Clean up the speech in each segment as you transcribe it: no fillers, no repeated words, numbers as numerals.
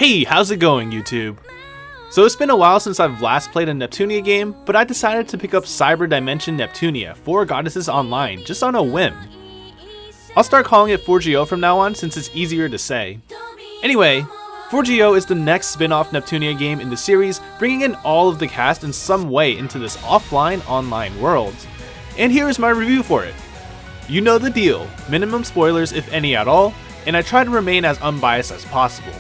Hey, how's it going, YouTube? So it's been a while since I've last played a Neptunia game, but I decided to pick up Cyberdimension Neptunia 4 Goddesses Online just on a whim. I'll start calling it 4GO from now on since it's easier to say. Anyway, 4GO is the next spin-off Neptunia game in the series, bringing in all of the cast in some way into this offline online world. And here is my review for it. You know the deal, minimum spoilers if any at all, and I try to remain as unbiased as possible.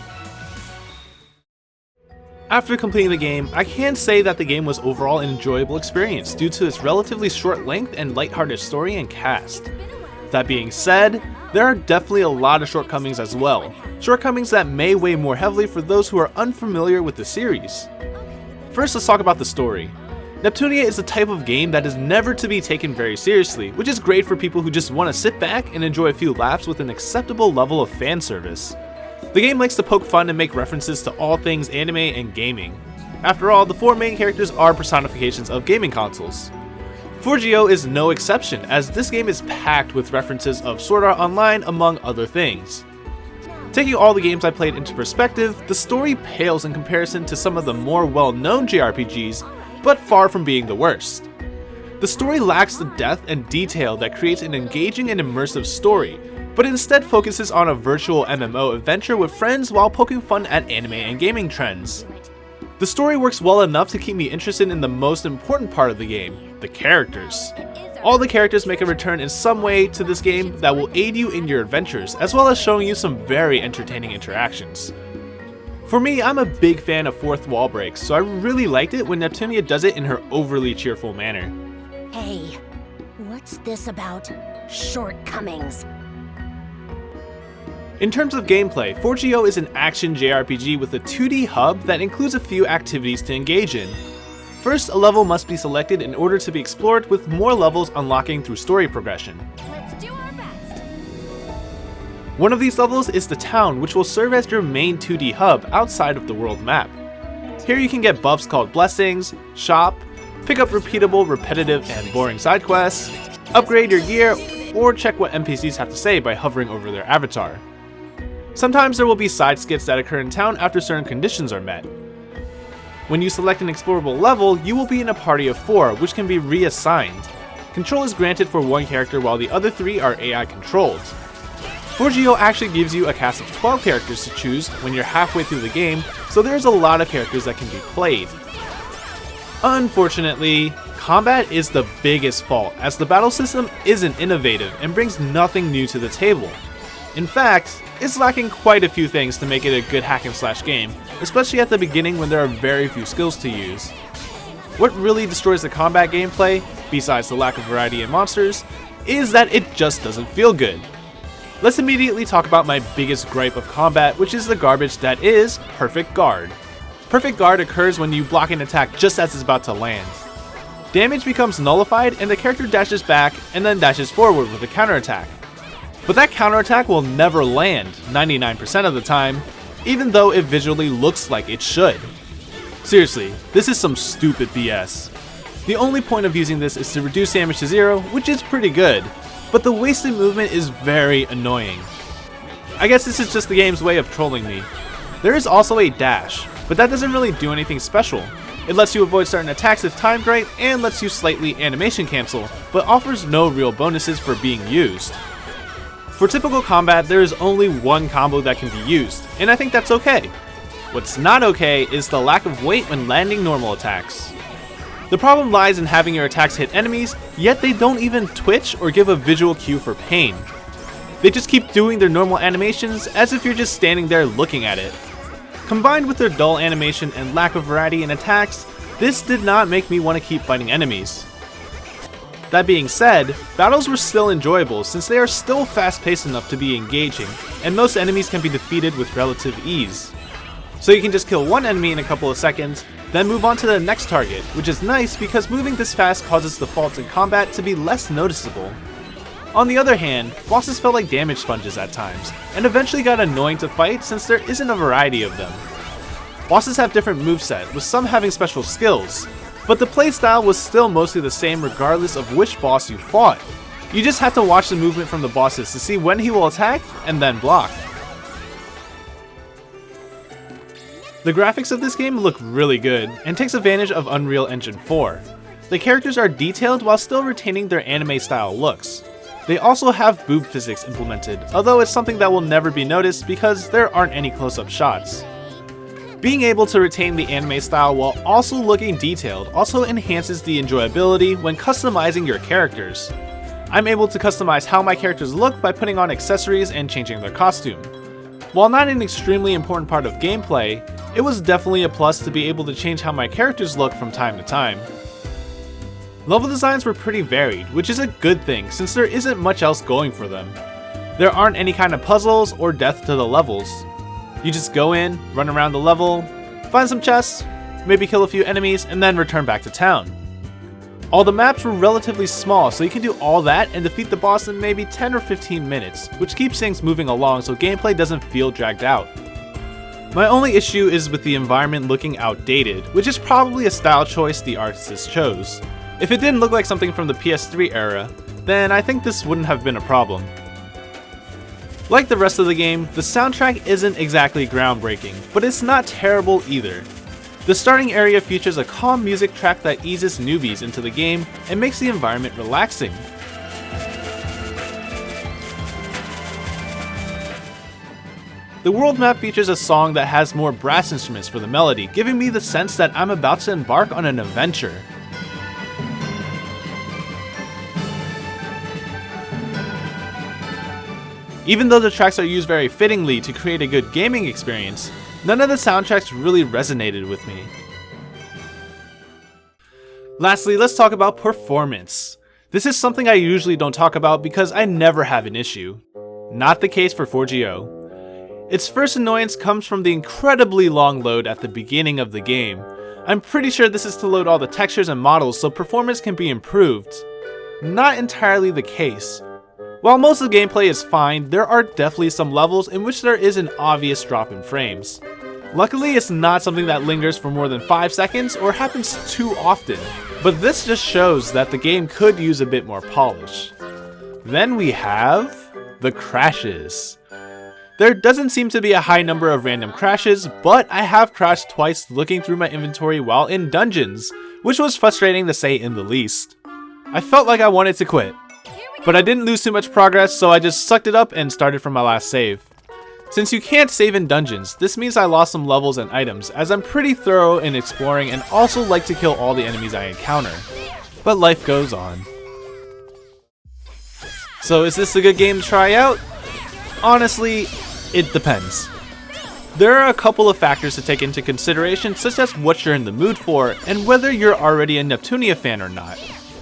After completing the game, I can say that the game was overall an enjoyable experience due to its relatively short length and lighthearted story and cast. That being said, there are definitely a lot of shortcomings as well, shortcomings that may weigh more heavily for those who are unfamiliar with the series. First, let's talk about the story. Neptunia is the type of game that is never to be taken very seriously, which is great for people who just want to sit back and enjoy a few laps with an acceptable level of fan service. The game likes to poke fun and make references to all things anime and gaming. After all, the four main characters are personifications of gaming consoles. 4GO is no exception, as this game is packed with references of Sword Art Online among other things. Taking all the games I played into perspective, the story pales in comparison to some of the more well-known JRPGs, but far from being the worst. The story lacks the depth and detail that creates an engaging and immersive story, but instead focuses on a virtual MMO adventure with friends while poking fun at anime and gaming trends. The story works well enough to keep me interested in the most important part of the game, the characters. All the characters make a return in some way to this game that will aid you in your adventures, as well as showing you some very entertaining interactions. For me, I'm a big fan of fourth wall breaks, so I really liked it when Neptunia does it in her overly cheerful manner. Hey, what's this about shortcomings? In terms of gameplay, 4GO is an action JRPG with a 2D hub that includes a few activities to engage in. First, a level must be selected in order to be explored, with more levels unlocking through story progression. Let's do our best. One of these levels is the town, which will serve as your main 2D hub outside of the world map. Here you can get buffs called blessings, shop, pick up repeatable, repetitive, and boring side quests, upgrade your gear, or check what NPCs have to say by hovering over their avatar. Sometimes there will be side skits that occur in town after certain conditions are met. When you select an explorable level, you will be in a party of 4, which can be reassigned. Control is granted for one character while the other 3 are AI controlled. 4GO actually gives you a cast of 12 characters to choose when you're halfway through the game, so there's a lot of characters that can be played. Unfortunately, combat is the biggest fault, as the battle system isn't innovative and brings nothing new to the table. In fact, it's lacking quite a few things to make it a good hack and slash game, especially at the beginning when there are very few skills to use. What really destroys the combat gameplay, besides the lack of variety in monsters, is that it just doesn't feel good. Let's immediately talk about my biggest gripe of combat, which is the garbage that is Perfect Guard. Perfect Guard occurs when you block an attack just as it's about to land. Damage becomes nullified and the character dashes back and then dashes forward with a counterattack. But that counterattack will never land 99% of the time, even though it visually looks like it should. Seriously, this is some stupid BS. The only point of using this is to reduce damage to 0, which is pretty good, but the wasted movement is very annoying. I guess this is just the game's way of trolling me. There is also a dash, but that doesn't really do anything special. It lets you avoid certain attacks if timed right and lets you slightly animation cancel, but offers no real bonuses for being used. For typical combat, there is only one combo that can be used, and I think that's okay. What's not okay is the lack of weight when landing normal attacks. The problem lies in having your attacks hit enemies, yet they don't even twitch or give a visual cue for pain. They just keep doing their normal animations as if you're just standing there looking at it. Combined with their dull animation and lack of variety in attacks, this did not make me want to keep fighting enemies. That being said, battles were still enjoyable since they are still fast-paced enough to be engaging, and most enemies can be defeated with relative ease. So you can just kill one enemy in a couple of seconds, then move on to the next target, which is nice because moving this fast causes the faults in combat to be less noticeable. On the other hand, bosses felt like damage sponges at times, and eventually got annoying to fight since there isn't a variety of them. Bosses have different movesets, with some having special skills, but the playstyle was still mostly the same regardless of which boss you fought. You just have to watch the movement from the bosses to see when he will attack and then block. The graphics of this game look really good, and takes advantage of Unreal Engine 4. The characters are detailed while still retaining their anime style looks. They also have boob physics implemented, although it's something that will never be noticed because there aren't any close-up shots. Being able to retain the anime style while also looking detailed also enhances the enjoyability when customizing your characters. I'm able to customize how my characters look by putting on accessories and changing their costume. While not an extremely important part of gameplay, it was definitely a plus to be able to change how my characters look from time to time. Level designs were pretty varied, which is a good thing since there isn't much else going for them. There aren't any kind of puzzles or depth to the levels. You just go in, run around the level, find some chests, maybe kill a few enemies, and then return back to town. All the maps were relatively small, so you can do all that and defeat the boss in maybe 10 or 15 minutes, which keeps things moving along so gameplay doesn't feel dragged out. My only issue is with the environment looking outdated, which is probably a style choice the artists chose. If it didn't look like something from the PS3 era, then I think this wouldn't have been a problem. Like the rest of the game, the soundtrack isn't exactly groundbreaking, but it's not terrible either. The starting area features a calm music track that eases newbies into the game and makes the environment relaxing. The world map features a song that has more brass instruments for the melody, giving me the sense that I'm about to embark on an adventure. Even though the tracks are used very fittingly to create a good gaming experience, none of the soundtracks really resonated with me. Lastly, let's talk about performance. This is something I usually don't talk about because I never have an issue. Not the case for 4GO. Its first annoyance comes from the incredibly long load at the beginning of the game. I'm pretty sure this is to load all the textures and models so performance can be improved. Not entirely the case. While most of the gameplay is fine, there are definitely some levels in which there is an obvious drop in frames. Luckily, it's not something that lingers for more than 5 seconds or happens too often, but this just shows that the game could use a bit more polish. Then we have the crashes. There doesn't seem to be a high number of random crashes, but I have crashed twice looking through my inventory while in dungeons, which was frustrating to say in the least. I felt like I wanted to quit, but I didn't lose too much progress, so I just sucked it up and started from my last save. Since you can't save in dungeons, this means I lost some levels and items, as I'm pretty thorough in exploring and also like to kill all the enemies I encounter. But life goes on. So is this a good game to try out? Honestly, it depends. There are a couple of factors to take into consideration, such as what you're in the mood for and whether you're already a Neptunia fan or not.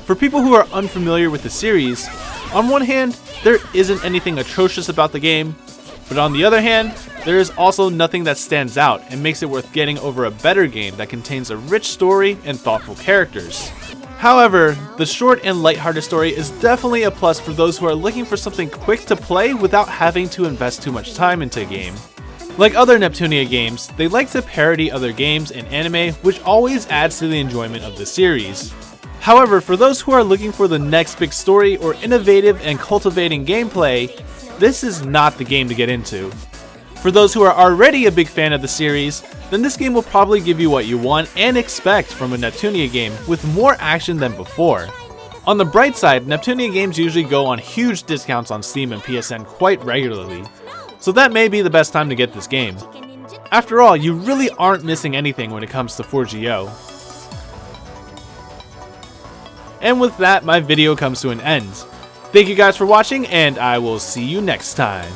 For people who are unfamiliar with the series, on one hand, there isn't anything atrocious about the game, but on the other hand, there is also nothing that stands out and makes it worth getting over a better game that contains a rich story and thoughtful characters. However, the short and lighthearted story is definitely a plus for those who are looking for something quick to play without having to invest too much time into a game. Like other Neptunia games, they like to parody other games and anime, which always adds to the enjoyment of the series. However, for those who are looking for the next big story or innovative and cultivating gameplay, this is not the game to get into. For those who are already a big fan of the series, then this game will probably give you what you want and expect from a Neptunia game with more action than before. On the bright side, Neptunia games usually go on huge discounts on Steam and PSN quite regularly, so that may be the best time to get this game. After all, you really aren't missing anything when it comes to 4GO. And with that, my video comes to an end. Thank you guys for watching, and I will see you next time.